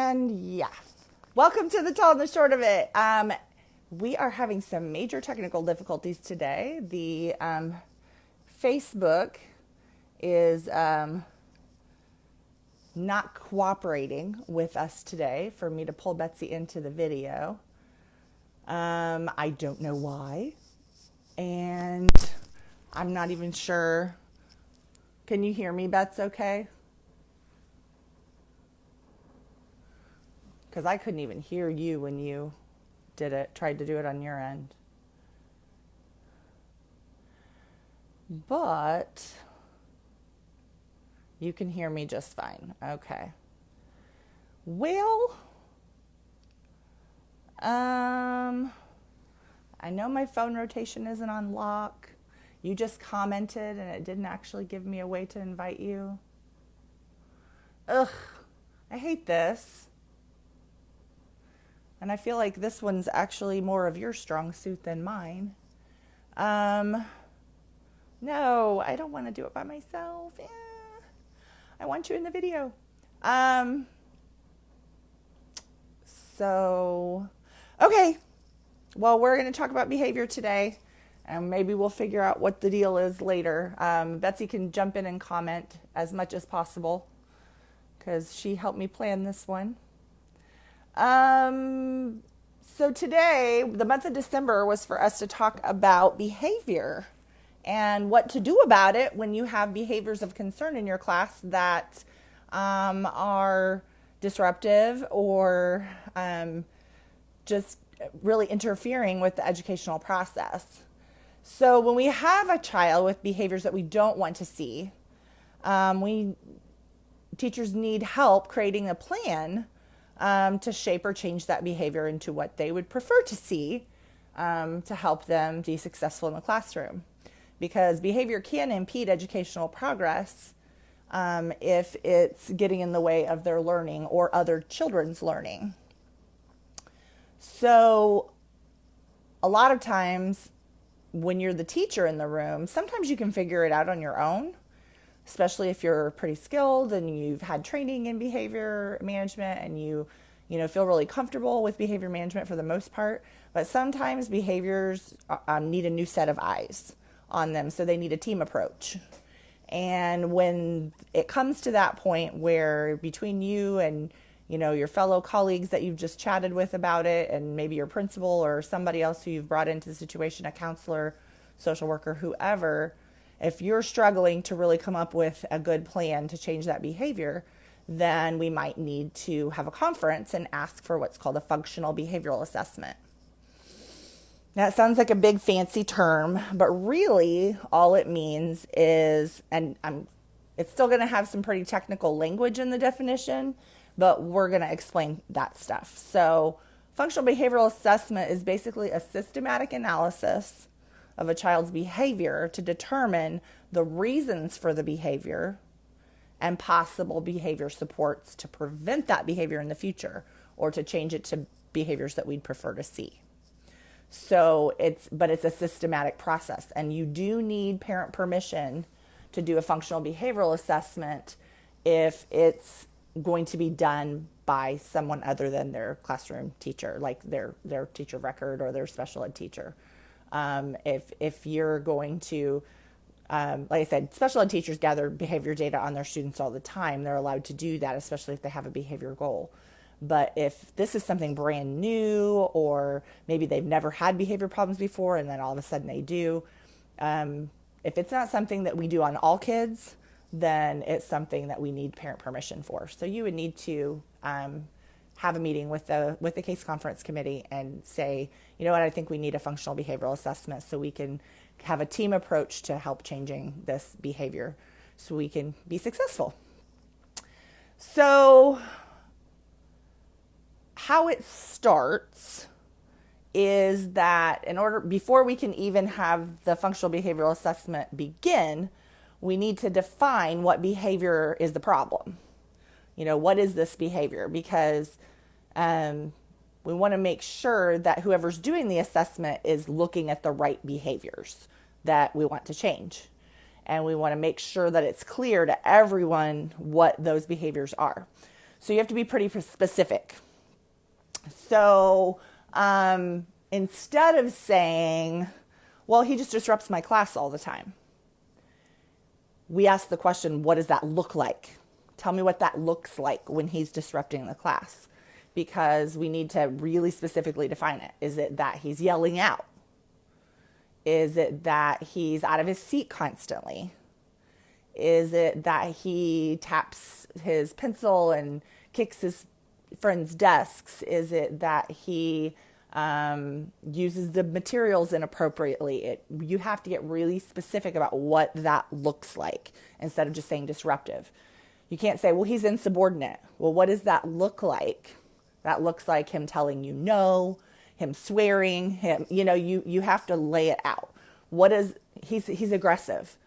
And yeah, welcome to the tall and the short of it. We are having some major technical difficulties today. The Facebook is not cooperating with us today for me to pull Betsy into the video. I don't know why. And I'm not even sure. Can you hear me, Bets, okay? Because I couldn't even hear you when you tried to do it on your end. But you can hear me just fine. Okay. Well, I know my phone rotation isn't on lock. You just commented and it didn't actually give me a way to invite you. Ugh, I hate this. And I feel like this one's actually more of your strong suit than mine. No, I don't want to do it by myself. I want you in the video. Okay. Well, we're going to talk about behavior today. And maybe we'll figure out what the deal is later. Betsy can jump in and comment as much as possible because she helped me plan this one. So today, the month of December was for us to talk about behavior and what to do about it when you have behaviors of concern in your class that are disruptive or just really interfering with the educational process. So when we have a child with behaviors that we don't want to see, teachers need help creating a plan to shape or change that behavior into what they would prefer to see to help them be successful in the classroom. Because behavior can impede educational progress if it's getting in the way of their learning or other children's learning. So a lot of times when you're the teacher in the room, sometimes you can figure it out on your own, especially if you're pretty skilled and you've had training in behavior management and you feel really comfortable with behavior management for the most part. But sometimes behaviors need a new set of eyes on them, so they need a team approach. And when it comes to that point where between you and your fellow colleagues that you've just chatted with about it, and maybe your principal or somebody else who you've brought into the situation, a counselor, social worker, whoever, if you're struggling to really come up with a good plan to change that behavior, then we might need to have a conference and ask for what's called a functional behavioral assessment. That sounds like a big fancy term, but really all it means is, it's still going to have some pretty technical language in the definition, but we're going to explain that stuff. So functional behavioral assessment is basically a systematic analysis of a child's behavior to determine the reasons for the behavior and possible behavior supports to prevent that behavior in the future or to change it to behaviors that we'd prefer to see. So it's a systematic process, and you do need parent permission to do a functional behavioral assessment if it's going to be done by someone other than their classroom teacher, like their teacher record or their special ed teacher. If you're going to, like I said, special ed teachers gather behavior data on their students all the time. They're allowed to do that, especially if they have a behavior goal. But if this is something brand new, or maybe they've never had behavior problems before and then all of a sudden they do, if it's not something that we do on all kids, then it's something that we need parent permission for. So you would need to have a meeting with the case conference committee and say, you know what, I think we need a functional behavioral assessment so we can have a team approach to help changing this behavior so we can be successful. So how it starts is that before we can even have the functional behavioral assessment begin, we need to define what behavior is the problem. What is this behavior? Because we want to make sure that whoever's doing the assessment is looking at the right behaviors that we want to change. And we want to make sure that it's clear to everyone what those behaviors are. So you have to be pretty specific. So instead of saying, well, he just disrupts my class all the time, we ask the question, what does that look like? Tell me what that looks like when he's disrupting the class, because we need to really specifically define it. Is it that he's yelling out? Is it that he's out of his seat constantly? Is it that he taps his pencil and kicks his friends' desks? Is it that he uses the materials inappropriately? You have to get really specific about what that looks like instead of just saying disruptive. You can't say, well, he's insubordinate. Well, what does that look like? That looks like him telling you no, him swearing, him, you have to lay it out. He's aggressive.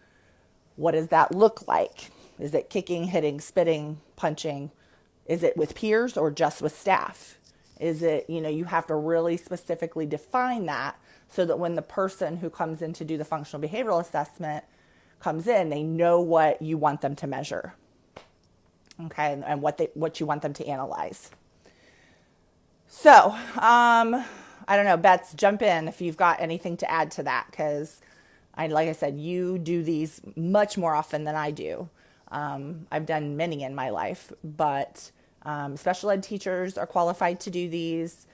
What does that look like? Is it kicking, hitting, spitting, punching? Is it with peers or just with staff? Is it, you have to really specifically define that so that when the person who comes in to do the functional behavioral assessment comes in, they know what you want them to measure. Okay, and what you want them to analyze. So, I don't know, Bets, jump in if you've got anything to add to that, because like I said, you do these much more often than I do. I've done many in my life, but special ed teachers are qualified to do these.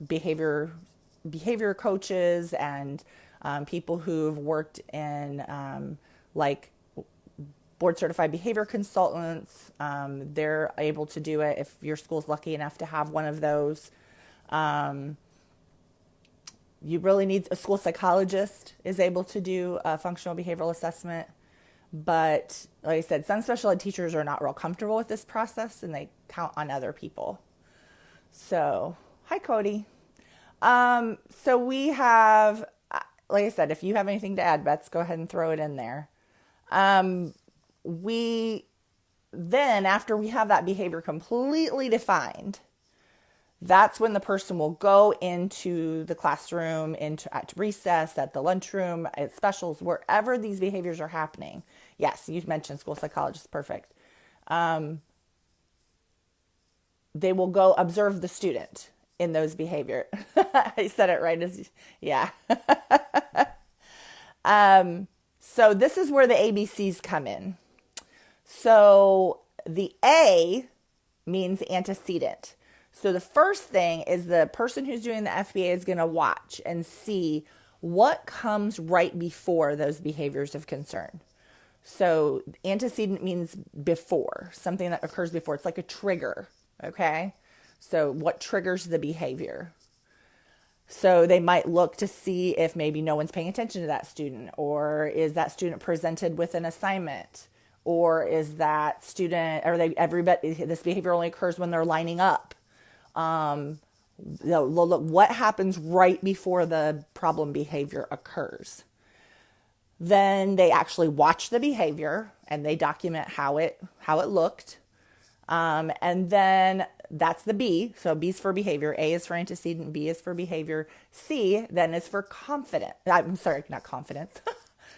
Behavior coaches and people who've worked in like board certified behavior consultants, they're able to do it if your school's lucky enough to have one of those. You really need a school psychologist is able to do a functional behavioral assessment. But like I said, some special ed teachers are not real comfortable with this process and they count on other people. So, hi, Cody. So we have, like I said, if you have anything to add, Bets, go ahead and throw it in there. Then after we have that behavior completely defined, that's when the person will go into the classroom, at recess, at the lunchroom, at specials, wherever these behaviors are happening. Yes, you mentioned school psychologist, perfect. They will go observe the student in those behavior. I said it right. Yeah. So this is where the ABCs come in. So the A means antecedent. So the first thing is the person who's doing the FBA is going to watch and see what comes right before those behaviors of concern. So antecedent means before, something that occurs before. It's like a trigger, okay? So what triggers the behavior? So they might look to see if maybe no one's paying attention to that student, or is that student presented with an assignment, or is that student, this behavior only occurs when they're lining up. Look, what happens right before the problem behavior occurs. Then they actually watch the behavior and they document how it looked. And then that's the B. So B's for behavior. A is for antecedent. B is for behavior. C then is for not confidence.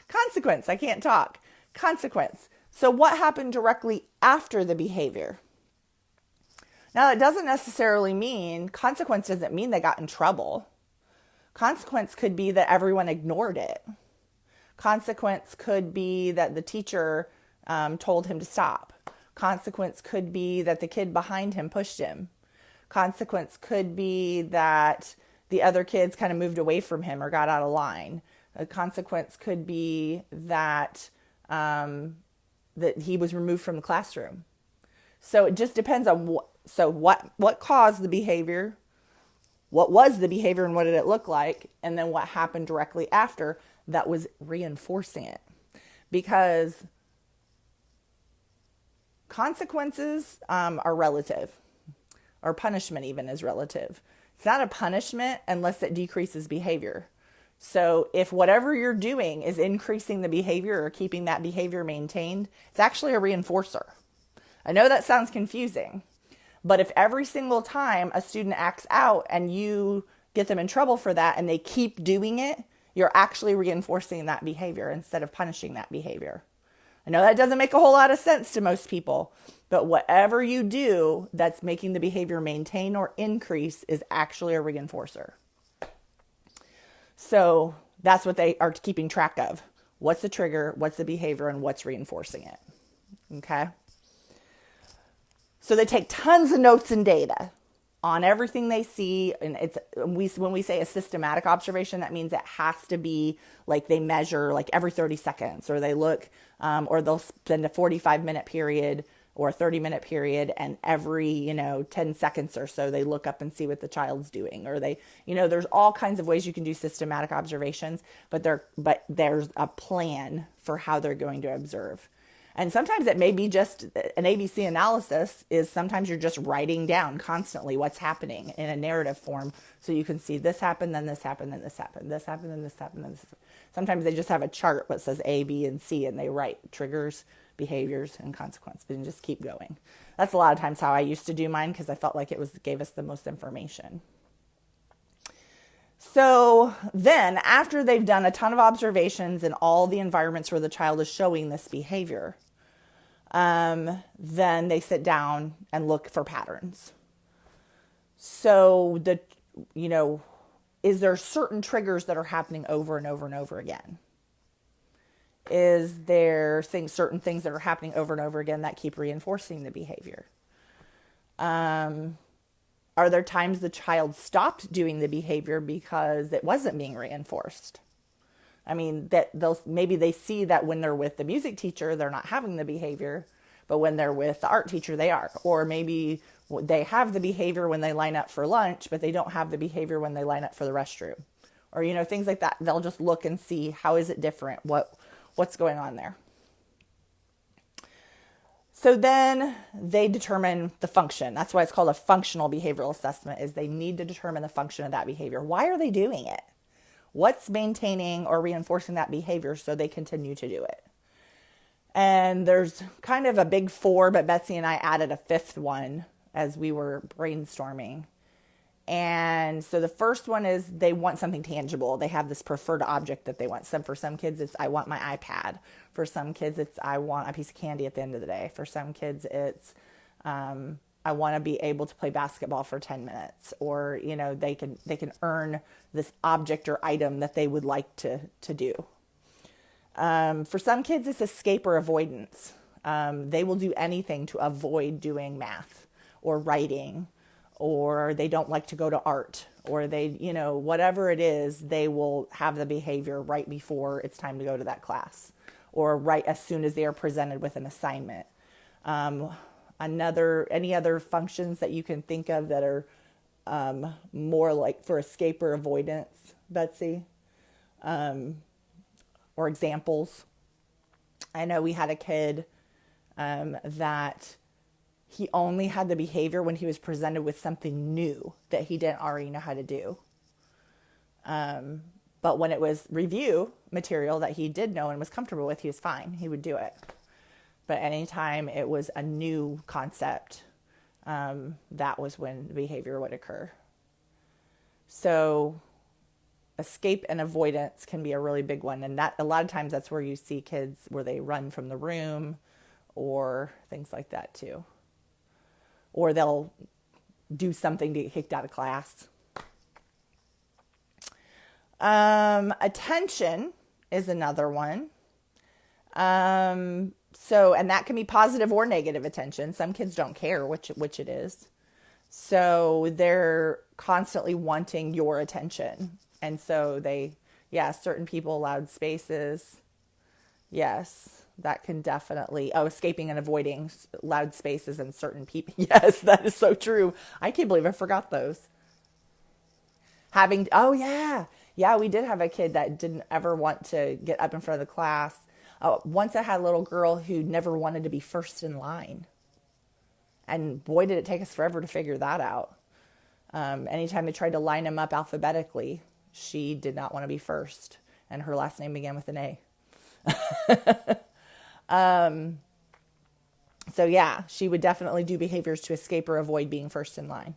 Consequence. I can't talk. Consequence. So what happened directly after the behavior? Now, it doesn't necessarily mean, consequence doesn't mean they got in trouble. Consequence could be that everyone ignored it. Consequence could be that the teacher told him to stop. Consequence could be that the kid behind him pushed him. Consequence could be that the other kids kind of moved away from him or got out of line. A consequence could be that that he was removed from the classroom. So it just depends on what caused the behavior, what was the behavior and what did it look like, and then what happened directly after that was reinforcing it. Because consequences are relative, or punishment even is relative. It's not a punishment unless it decreases behavior. So if whatever you're doing is increasing the behavior or keeping that behavior maintained, it's actually a reinforcer. I know that sounds confusing, but if every single time a student acts out and you get them in trouble for that and they keep doing it, you're actually reinforcing that behavior instead of punishing that behavior. I know that doesn't make a whole lot of sense to most people, but whatever you do that's making the behavior maintain or increase is actually a reinforcer. So that's what they are keeping track of. What's the trigger, what's the behavior, and what's reinforcing it. Okay? So they take tons of notes and data on everything they see. And when we say a systematic observation, that means it has to be like they measure like every 30 seconds, or they look, or they'll spend a 45-minute period or a 30-minute period, and every, 10 seconds or so, they look up and see what the child's doing. Or they, there's all kinds of ways you can do systematic observations, but there's a plan for how they're going to observe. And sometimes it may be just an ABC analysis is sometimes you're just writing down constantly what's happening in a narrative form. So you can see this happened, then this happened, then this happened, this happened, then this happened, then this. Sometimes they just have a chart that says A, B, and C, and they write triggers, behaviors, and consequences, and just keep going. That's a lot of times how I used to do mine, because I felt like gave us the most information. So then after they've done a ton of observations in all the environments where the child is showing this behavior, then they sit down and look for patterns. So is there certain triggers that are happening over and over and over again? Is there certain things that are happening over and over again that keep reinforcing the behavior? Are there times the child stopped doing the behavior because it wasn't being reinforced? I mean, that maybe they see that when they're with the music teacher, they're not having the behavior, but when they're with the art teacher, they are. Or maybe they have the behavior when they line up for lunch, but they don't have the behavior when they line up for the restroom. Or, things like that. They'll just look and see, how is it different? What's going on there? So then they determine the function. That's why it's called a functional behavioral assessment, is they need to determine the function of that behavior. Why are they doing it? What's maintaining or reinforcing that behavior so they continue to do it? And there's kind of a big four, but Betsy and I added a fifth one as we were brainstorming. And so the first one is they want something tangible. They have this preferred object that they want. For some kids, it's I want my iPad. For some kids, it's I want a piece of candy at the end of the day. For some kids, it's I want to be able to play basketball for 10 minutes. Or, they can earn this object or item that they would like to do. For some kids, it's escape or avoidance. They will do anything to avoid doing math or writing, or they don't like to go to art, or they, whatever it is, they will have the behavior right before it's time to go to that class, or right as soon as they are presented with an assignment. Any other functions that you can think of that are more like for escape or avoidance, Betsy? Or examples. I know we had a kid that he only had the behavior when he was presented with something new that he didn't already know how to do. But when it was review material that he did know and was comfortable with, he was fine. He would do it. But anytime it was a new concept, that was when the behavior would occur. So escape and avoidance can be a really big one. And that a lot of times that's where you see kids where they run from the room or things like that too. Or they'll do something to get kicked out of class. Attention is another one. And that can be positive or negative attention. Some kids don't care which it is. So they're constantly wanting your attention. And so certain people, loud spaces. Yes, that can definitely, escaping and avoiding loud spaces and certain people. Yes, that is so true. I can't believe I forgot those. Yeah, we did have a kid that didn't ever want to get up in front of the class. Once I had a little girl who never wanted to be first in line. And boy, did it take us forever to figure that out. Anytime they tried to line them up alphabetically, she did not want to be first. And her last name began with an A. So yeah, she would definitely do behaviors to escape or avoid being first in line.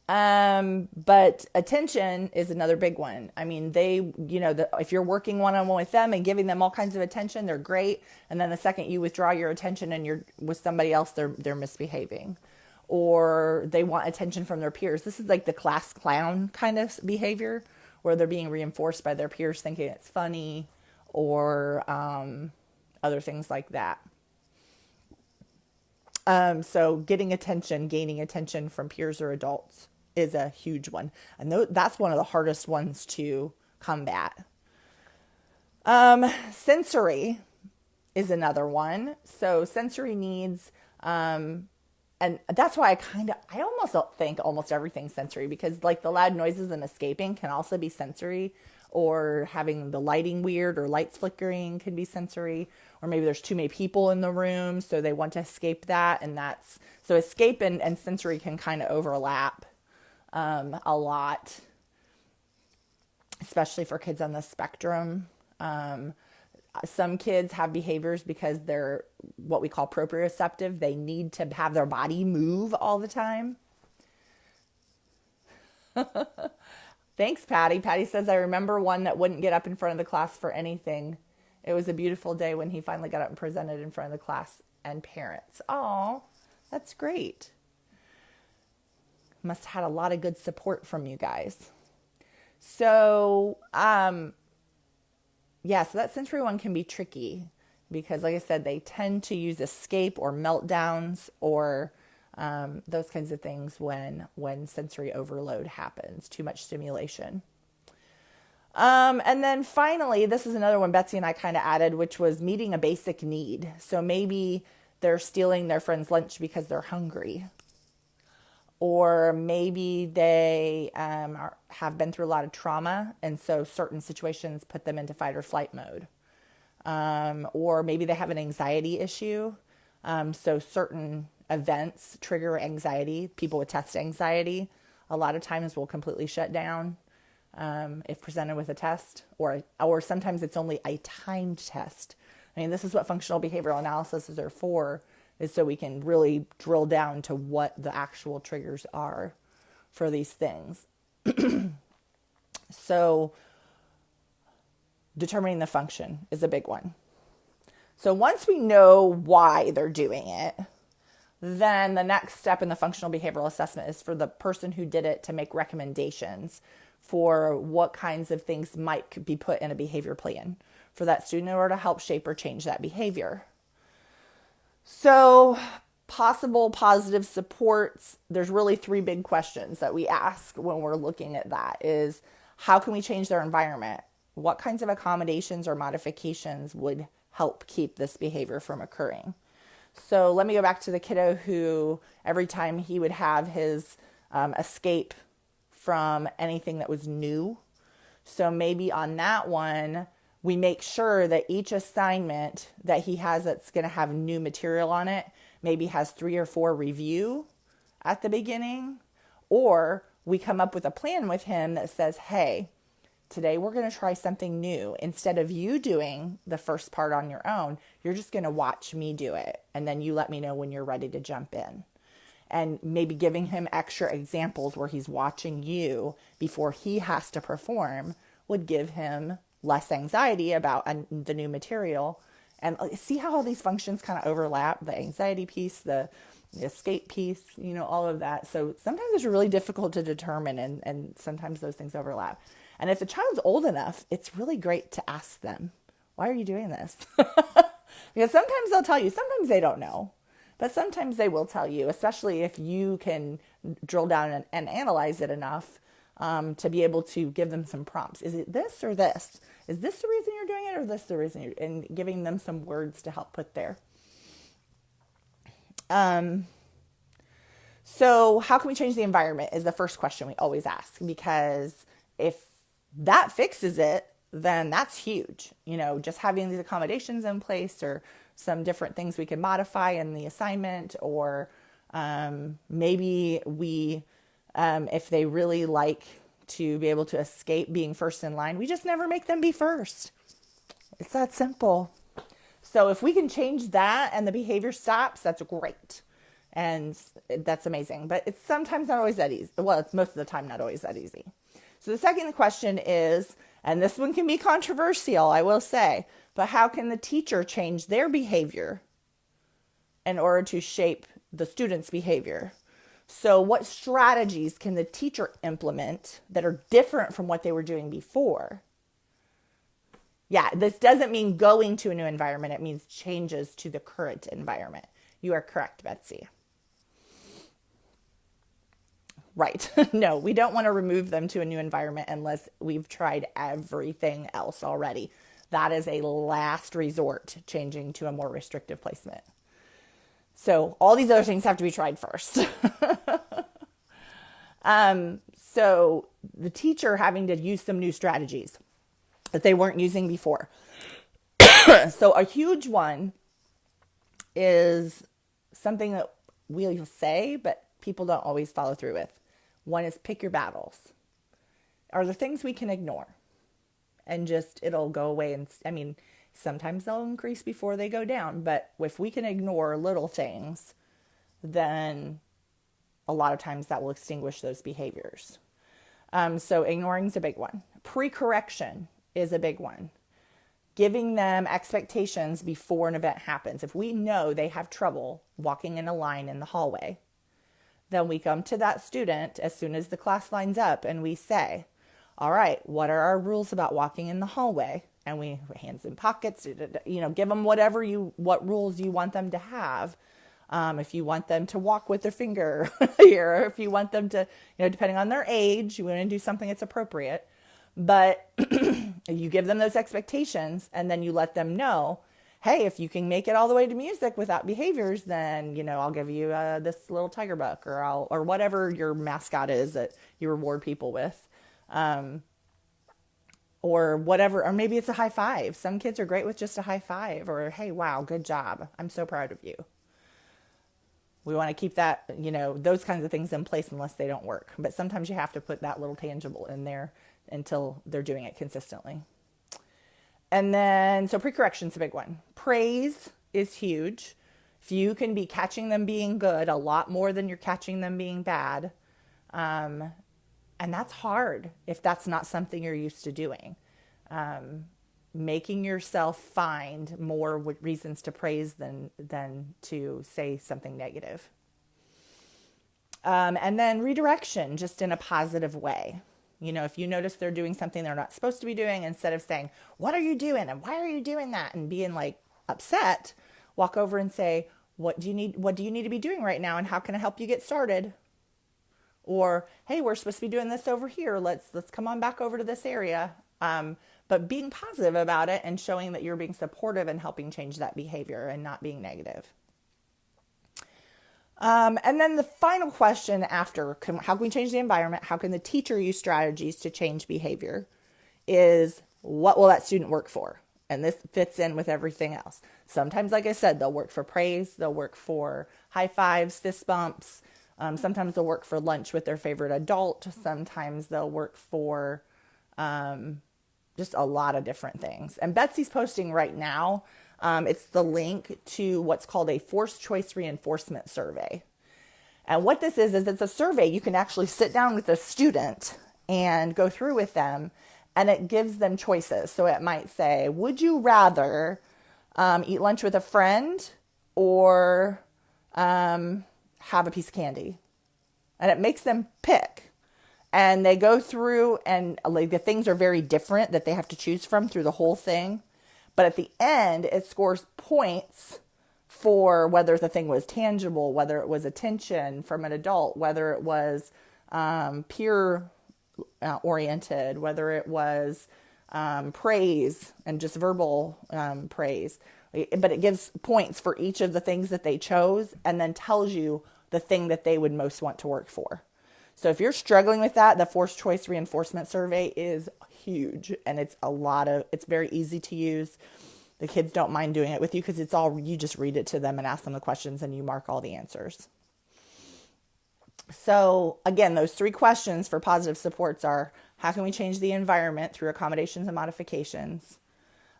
But attention is another big one. I mean, if you're working one-on-one with them and giving them all kinds of attention, they're great. And then the second you withdraw your attention and you're with somebody else, they're misbehaving, or they want attention from their peers. This is like the class clown kind of behavior, where they're being reinforced by their peers thinking it's funny, or other things like that. So getting attention, gaining attention from peers or adults is a huge one. And that's one of the hardest ones to combat. Sensory is another one. So sensory needs, and that's why I almost think almost everything's sensory, because like the loud noises and escaping can also be sensory, or having the lighting weird or lights flickering can be sensory, or maybe there's too many people in the room, so they want to escape that. And so escape and sensory can kind of overlap a lot, especially for kids on the spectrum. Some kids have behaviors because they're what we call proprioceptive. They need to have their body move all the time. Thanks, Patty. Patty says, I remember one that wouldn't get up in front of the class for anything. It was a beautiful day when he finally got up and presented in front of the class and parents. Oh, that's great. Must have had a lot of good support from you guys. So, so that sensory one can be tricky because, like I said, they tend to use escape or meltdowns or those kinds of things when sensory overload happens, too much stimulation. And then finally, this is another one Betsy and I kind of added, which was meeting a basic need. So maybe they're stealing their friend's lunch because they're hungry. Or maybe they have been through a lot of trauma, and so certain situations put them into fight or flight mode. Or maybe they have an anxiety issue. So certain events trigger anxiety. People with test anxiety a lot of times will completely shut down if presented with a test, or sometimes it's only a timed test. I mean, this is what functional behavioral analysis is there for, is so we can really drill down to what the actual triggers are for these things. So determining the function is a big one. So once we know why they're doing it, then the next step in the functional behavioral assessment is for the person who did it to make recommendations for what kinds of things might be put in a behavior plan for that student in order to help shape or change that behavior. So possible positive supports, there's really three big questions that we ask when we're looking at that is, how can we change their environment? What kinds of accommodations or modifications would help keep this behavior from occurring? So let me go back to the kiddo who every time he would have his escape from anything that was new. So maybe on that one, we make sure that each assignment that he has that's going to have new material on it maybe has 3 or 4 review at the beginning, or we come up with a plan with him that says, hey, today we're going to try something new. Instead of you doing the first part on your own, you're just going to watch me do it. And then you let me know when you're ready to jump in. And maybe giving him extra examples where he's watching you before he has to perform would give him less anxiety about the new material. And see how all these functions kind of overlap, the anxiety piece, the escape piece, all of that. So sometimes it's really difficult to determine, and sometimes those things overlap. And if the child's old enough, it's really great to ask them, why are you doing this? Because sometimes they'll tell you, sometimes they don't know, but sometimes they will tell you, especially if you can drill down and analyze it enough to be able to give them some prompts. Is it this or this? Is this the reason you're doing it, or this the reason and giving them some words to help put there. So how can we change the environment is the first question we always ask, because if that fixes it, then that's huge. Just having these accommodations in place or some different things we can modify in the assignment, or maybe we, if they really like to be able to escape being first in line, we just never make them be first. It's that simple. So if we can change that and the behavior stops, that's great. And that's amazing. But it's sometimes not always that easy. Well, it's most of the time not always that easy. So the second question is, and this one can be controversial, I will say, but how can the teacher change their behavior in order to shape the student's behavior? So what strategies can the teacher implement that are different from what they were doing before? Yeah, this doesn't mean going to a new environment. It means changes to the current environment. You are correct, Betsy. Right. No, we don't want to remove them to a new environment unless we've tried everything else already. That is a last resort, changing to a more restrictive placement. So all these other things have to be tried first. So the teacher having to use some new strategies that they weren't using before. So a huge one is something that we'll say, but people don't always follow through with. One is pick your battles. Are there things we can ignore? And just, it'll go away. And I mean, sometimes they'll increase before they go down. But if we can ignore little things, then a lot of times that will extinguish those behaviors. So ignoring is a big one. Pre-correction is a big one. Giving them expectations before an event happens. If we know they have trouble walking in a line in the hallway, then we come to that student as soon as the class lines up and we say, all right, what are our rules about walking in the hallway? And we hands in pockets, give them what rules you want them to have. If you want them to walk with their finger here, or if you want them to, depending on their age, you want to do something that's appropriate. But you give them those expectations and then you let them know, hey, if you can make it all the way to music without behaviors, then, I'll give you this little tiger buck or whatever your mascot is that you reward people with. Or whatever, or maybe it's a high five. Some kids are great with just a high five or, hey, wow, good job. I'm so proud of you. We want to keep that, those kinds of things in place unless they don't work. But sometimes you have to put that little tangible in there until they're doing it consistently. And then, so pre-correction's a big one. Praise is huge. If you can be catching them being good a lot more than you're catching them being bad, and that's hard if that's not something you're used to doing. Making yourself find more reasons to praise than to say something negative. And then redirection, just in a positive way. If you notice they're doing something they're not supposed to be doing, instead of saying, what are you doing? And why are you doing that? And being upset, walk over and say, what do you need to be doing right now? And how can I help you get started? Or, hey, we're supposed to be doing this over here. Let's come on back over to this area. But being positive about it and showing that you're being supportive and helping change that behavior and not being negative. And then the final question after, how can we change the environment? How can the teacher use strategies to change behavior? Is what will that student work for? And this fits in with everything else. Sometimes, like I said, they'll work for praise. They'll work for high fives, fist bumps. Sometimes they'll work for lunch with their favorite adult. Sometimes they'll work for just a lot of different things. And Betsy's posting right now. It's the link to what's called a forced choice reinforcement survey. And what this is it's a survey you can actually sit down with a student and go through with them, and it gives them choices. So it might say, would you rather eat lunch with a friend or have a piece of candy? And it makes them pick. And they go through and the things are very different that they have to choose from through the whole thing. But at the end, it scores points for whether the thing was tangible, whether it was attention from an adult, whether it was peer oriented, whether it was praise and just verbal praise. But it gives points for each of the things that they chose and then tells you the thing that they would most want to work for. So if you're struggling with that, the forced choice reinforcement survey is huge, and it's very easy to use. The kids don't mind doing it with you because you just read it to them and ask them the questions and you mark all the answers. So again, those 3 questions for positive supports are, how can we change the environment through accommodations and modifications?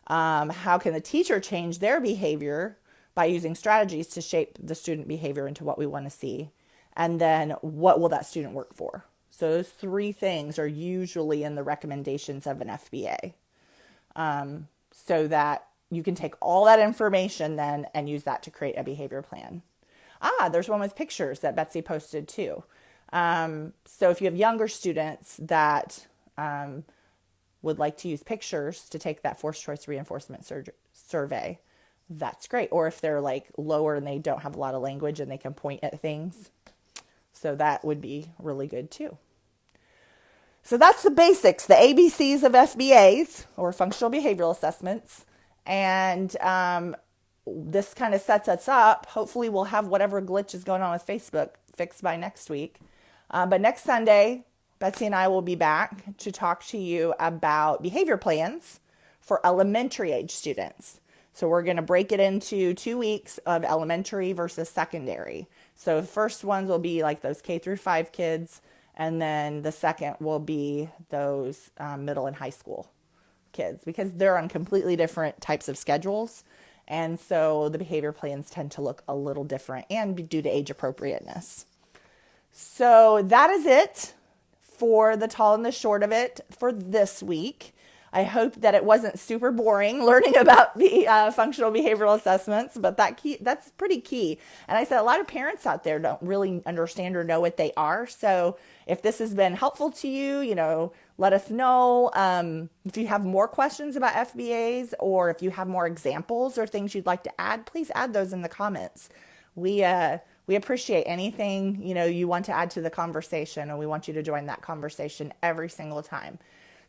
How can the teacher change their behavior by using strategies to shape the student behavior into what we want to see. And then what will that student work for? So those three things are usually in the recommendations of an FBA, so that you can take all that information then and use that to create a behavior plan. There's one with pictures that Betsy posted too. So if you have younger students that would like to use pictures to take that forced choice reinforcement survey, that's great. Or if they're like lower and they don't have a lot of language and they can point at things, so that would be really good too. So that's the basics, the ABCs of FBAs, or functional behavioral assessments. And this kind of sets us up. Hopefully we'll have whatever glitch is going on with Facebook fixed by next week. But next Sunday, Betsy and I will be back to talk to you about behavior plans for elementary age students. So we're going to break it into 2 weeks of elementary versus secondary. So the first ones will be like those K through 5 kids, and then the second will be those middle and high school kids, because they're on completely different types of schedules. And so the behavior plans tend to look a little different and due to age appropriateness. So that is it for the tall and the short of it for this week. I hope that it wasn't super boring learning about the functional behavioral assessments, but that's pretty key. And I said a lot of parents out there don't really understand or know what they are. So if this has been helpful to you, let us know. If you have more questions about FBAs, or if you have more examples or things you'd like to add, please add those in the comments. We appreciate anything, you want to add to the conversation, and we want you to join that conversation every single time.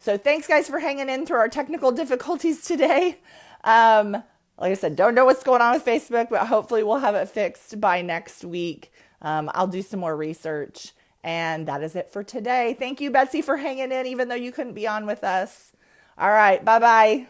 So thanks, guys, for hanging in through our technical difficulties today. Like I said, don't know what's going on with Facebook, but hopefully we'll have it fixed by next week. I'll do some more research. And that is it for today. Thank you, Betsy, for hanging in, even though you couldn't be on with us. All right. Bye-bye.